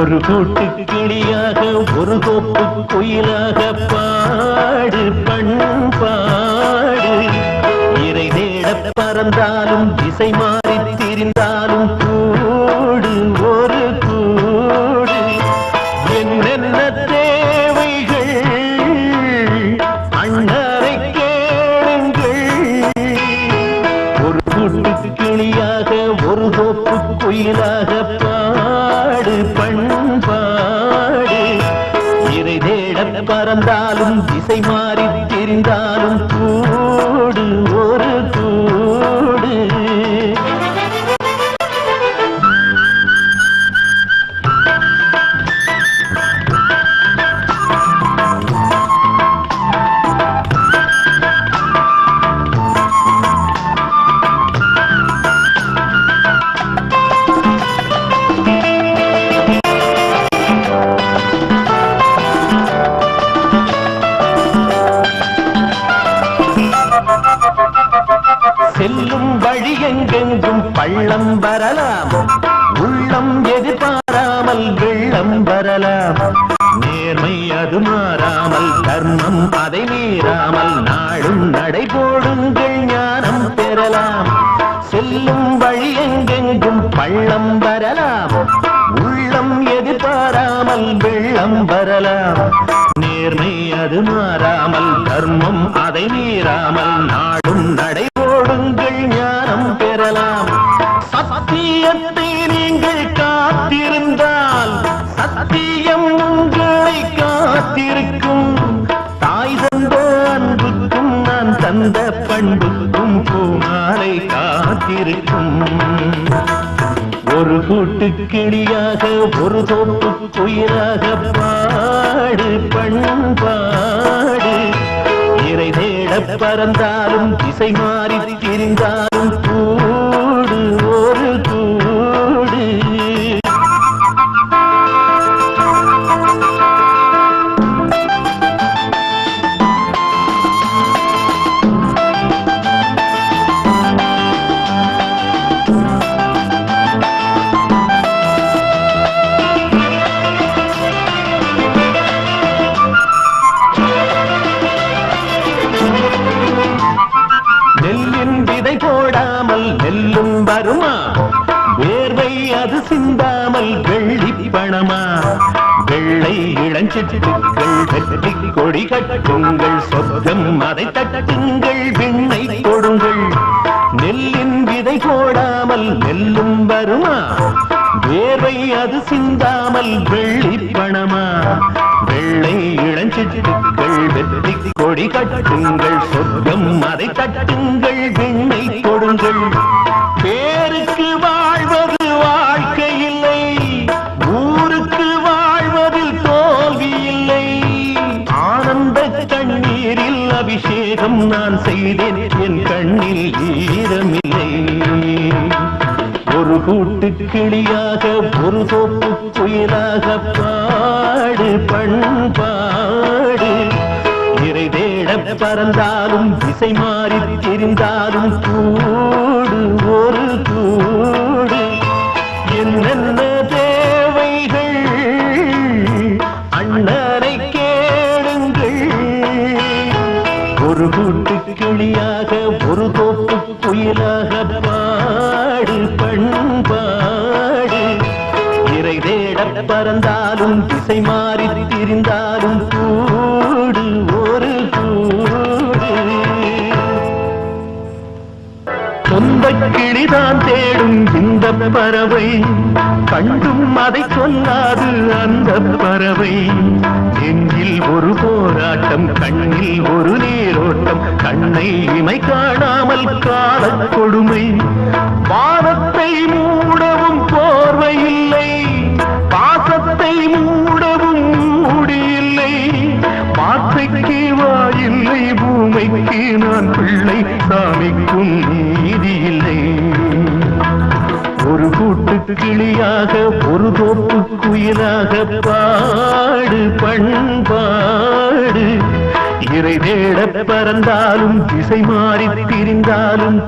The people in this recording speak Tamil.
ஒரு கூட்டு கிளியாக ஒரு தோப்பு குயிலாக பாடு பண்பாடு. இறை தேட பறந்தாலும் திசை மாறி திரிந்தாலும் கூடு ஒரு கூடு. என்னென்ன தேவைகள் அண்ணரை கேளுங்கள். ஒரு கூட்டு கிளியாக ஒரு தோப்பு குயிலாக பாடு பண்பாடு. இறை தேட பறந்தாலும் திசை மாறி தெரிந்தாலும் கூடு ஒரு கூடு. செல்லும் வழி எங்கெங்கும் பள்ளம் வரலாம், உள்ளம் எதிர்பாராமல் வெள்ளம் வரலாம். நேர்மை அது மாறாமல் தர்மம் அதை மீறாமல் நாடும் நடை போடுங்கள் ஞானம் பெறலாம். செல்லும் வழி எங்கெங்கும் பள்ளம் வரலாம், உள்ளம் எதிர்பாராமல் வெள்ளம் வரலாம். நேர்மை அது மாறாமல் தர்மம் அதை மீறாமல் நாடும் நடை போடுங்கள் ஞானம் பெறலாம். சத்தியத்தை நீங்கள் காத்திருந்தால் சத்தியம் உங்களை காத்திருக்கும். தாய் தந்த அன்புக்கும் நான் தந்த பண்புக்கும் பூமாலை காத்திருக்கும். ஒரு கூட்டு கிளியாக ஒரு தோப்பு குயிலாக பாடு பண்பாடு. இறை தேட பறந்தாலும் திசை மாறி திரிந்தாலும் கூடு ஒரு கூடு. நெல்லும் வருமா, வேர்வை அது சிந்தாமல் வெள்ளி பணமா. வெள்ளை இளஞ்சிட்டுக்கள் வெற்றி கொடி கட்டுங்கள், சொர்க்கம் அதை தட்டுங்கள், விண்ணை கொடுங்கள். நெல்லின் விதை போடாமல் நெல்லும் வருமா, வேர்வை அது சிந்தாமல் வெள்ளி பணமா. வெள்ளை இளஞ்சிட்டுக்கள் வெற்றி கொடி கட்டுங்கள், சொர்க்கம் அதை தட்டுங்கள், விண்ணை கொடுங்கள். பேருக்கு வாழ்வது வாழ்க்கை இல்லை, ஊருக்கு வாழ்வதில் தோல்வி இல்லை. ஆனந்த கண்ணீரில் அபிஷேகம் நான் செய்தேன், என் கண்ணில் ஈரமில்லை. ஒரு கூட்டு கிளியாக ஒரு தோப்பு குயிலாக பாடு பண்பாடு. இறை தேட பறந்தாலும் திசை மாறி தெரிந்தாலும் கூடு ஒரு கூடு. என்னென்ன தேவைகள் அண்ணரை கேளுங்கள். ஒரு கூட்டு கிளியாக ஒரு தோப்பு குயிலாக பாடு பண்பாடு. இறை தேட பறந்தாலும் திசை மாறி திரிந்தாலும் கூடு ஒரு கூடு. சொந்த கிளிதான் தேடும் இந்த பறவை, கண்டும் அதை சொல்லாது அந்த பறவை. நெஞ்சில் ஒரு போராட்டம், கண்ணில் ஒரு நீரோட்டம், கண்ணை இமை காணாமல் கால கொடுமை. வானத்தை மூடவும் போர்வை இல்லை, பாசத்தை மூடவும் மூடியில்லை. வார்த்தைக்கு வாயில்லை, பூமைக்கு நான் பிள்ளை, சாமிக்கும் நீதி இல்லை. ஒரு கூட்டு கிளியாக ஒரு தோப்பு குயிலாக பாடு பண்பாடு. இறை தேட பறந்தாலும் திசை மாறி திரிந்தாலும்